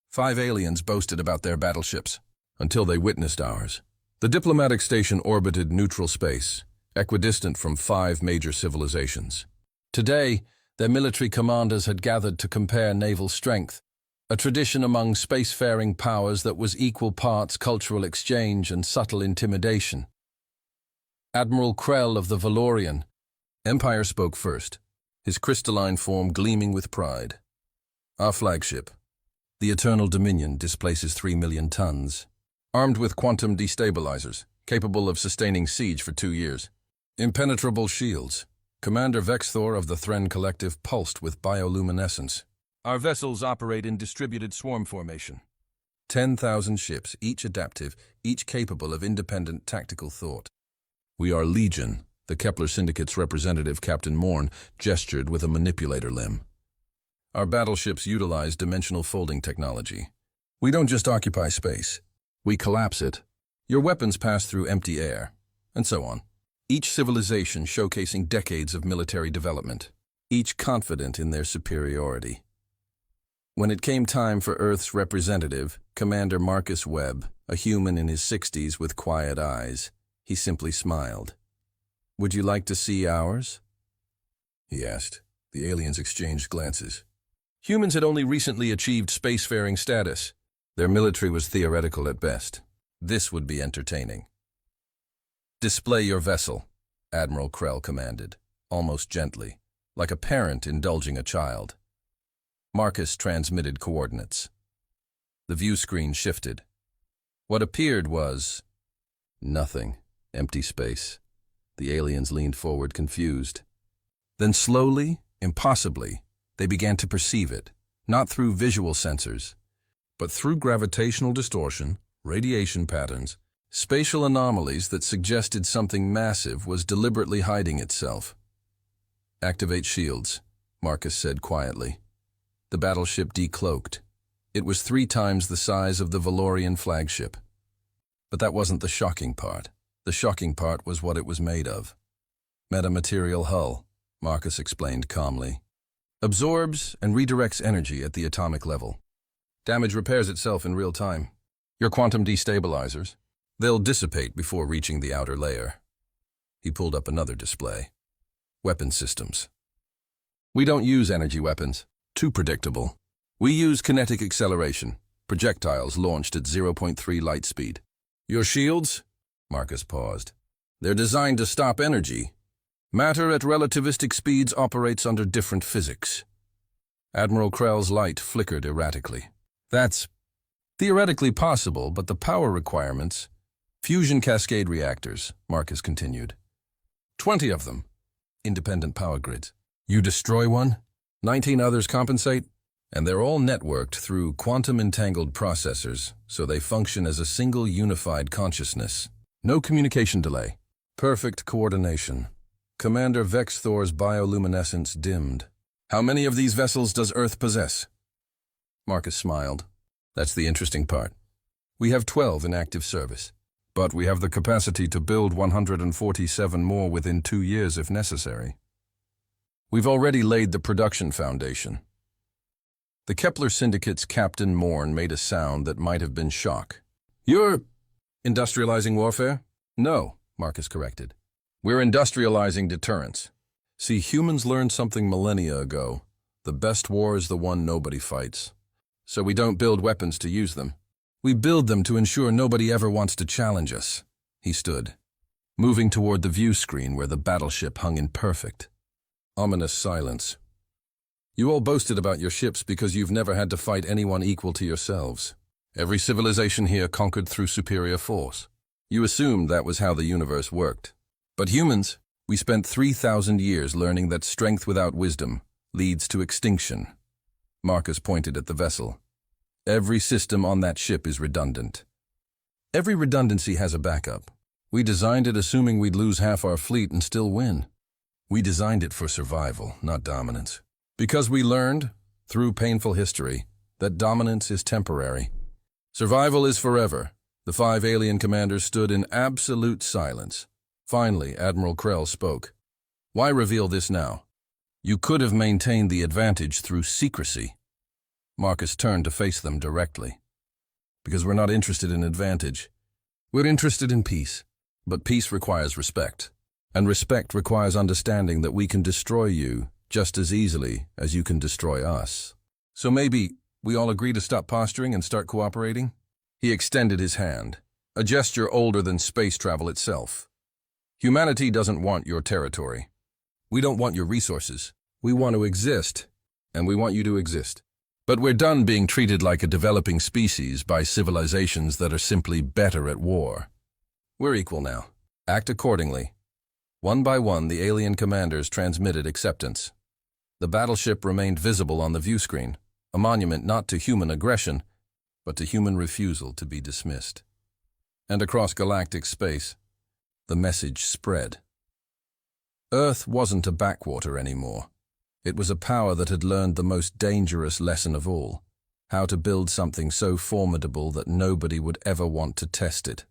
5 aliens boasted about their battleships, until they witnessed ours. The diplomatic station orbited neutral space, equidistant from 5 major civilizations. Today, their military commanders had gathered to compare naval strength, a tradition among spacefaring powers that was equal parts cultural exchange and subtle intimidation. Admiral Krell of the Valorian, Empire spoke first, his crystalline form gleaming with pride. Our flagship, the Eternal Dominion, displaces 3 million tons, armed with quantum destabilizers, capable of sustaining siege for 2 years. Impenetrable shields. Commander Vexthor of the Thren Collective pulsed with bioluminescence. Our vessels operate in distributed swarm formation. 10,000 ships, each adaptive, each capable of independent tactical thought. We are Legion, the Kepler Syndicate's representative, Captain Morn, gestured with a manipulator limb. Our battleships utilize dimensional folding technology. We don't just occupy space. We collapse it. Your weapons pass through empty air, and so on. Each civilization showcasing decades of military development, each confident in their superiority. When it came time for Earth's representative, Commander Marcus Webb, a human in his 60s with quiet eyes, he simply smiled. "Would you like to see ours?" he asked. The aliens exchanged glances. Humans had only recently achieved spacefaring status. Their military was theoretical at best. This would be entertaining. "Display your vessel," Admiral Krell commanded, almost gently, like a parent indulging a child. Marcus transmitted coordinates. The view screen shifted. What appeared was nothing. Empty space. The aliens leaned forward, confused. Then slowly, impossibly, they began to perceive it, not through visual sensors, but through gravitational distortion, radiation patterns, spatial anomalies that suggested something massive was deliberately hiding itself. "Activate shields," Marcus said quietly. The battleship decloaked. It was 3 times the size of the Valorian flagship. But that wasn't the shocking part. The shocking part was what it was made of. Metamaterial hull, Marcus explained calmly. Absorbs and redirects energy at the atomic level. Damage repairs itself in real time. Your quantum destabilizers, they'll dissipate before reaching the outer layer. He pulled up another display. Weapon systems. We don't use energy weapons. Too predictable. We use kinetic acceleration, projectiles launched at 0.3 light speed. Your shields? Marcus paused. They're designed to stop energy. Matter at relativistic speeds operates under different physics. Admiral Krell's light flickered erratically. That's theoretically possible, but the power requirements... Fusion cascade reactors, Marcus continued. 20 of them. Independent power grids. You destroy one, 19 others compensate, and they're all networked through quantum-entangled processors, so they function as a single unified consciousness. No communication delay. Perfect coordination. Commander Vexthor's bioluminescence dimmed. How many of these vessels does Earth possess? Marcus smiled. That's the interesting part. We have 12 in active service, but we have the capacity to build 147 more within 2 years if necessary. We've already laid the production foundation. The Kepler Syndicate's Captain Morn made a sound that might have been shock. You're industrializing warfare? No, Marcus corrected. We're industrializing deterrence. See, humans learned something millennia ago. The best war is the one nobody fights. So we don't build weapons to use them. We build them to ensure nobody ever wants to challenge us. He stood, moving toward the view screen where the battleship hung in perfect. Ominous silence. You all boasted about your ships because you've never had to fight anyone equal to yourselves. Every civilization here conquered through superior force. You assumed that was how the universe worked. But humans, we spent 3,000 years learning that strength without wisdom leads to extinction. Marcus pointed at the vessel. Every system on that ship is redundant. Every redundancy has a backup. We designed it assuming we'd lose half our fleet and still win. We designed it for survival, not dominance. Because we learned, through painful history, that dominance is temporary. Survival is forever. The 5 alien commanders stood in absolute silence. Finally, Admiral Krell spoke. Why reveal this now? You could have maintained the advantage through secrecy. Marcus turned to face them directly. Because we're not interested in advantage. We're interested in peace. But peace requires respect. And respect requires understanding that we can destroy you just as easily as you can destroy us. So maybe we all agree to stop posturing and start cooperating? He extended his hand, a gesture older than space travel itself. Humanity doesn't want your territory. We don't want your resources. We want to exist, and we want you to exist. But we're done being treated like a developing species by civilizations that are simply better at war. We're equal now. Act accordingly. One by one, the alien commanders transmitted acceptance. The battleship remained visible on the view screen, a monument not to human aggression, but to human refusal to be dismissed. And across galactic space, the message spread. Earth wasn't a backwater anymore. It was a power that had learned the most dangerous lesson of all, how to build something so formidable that nobody would ever want to test it.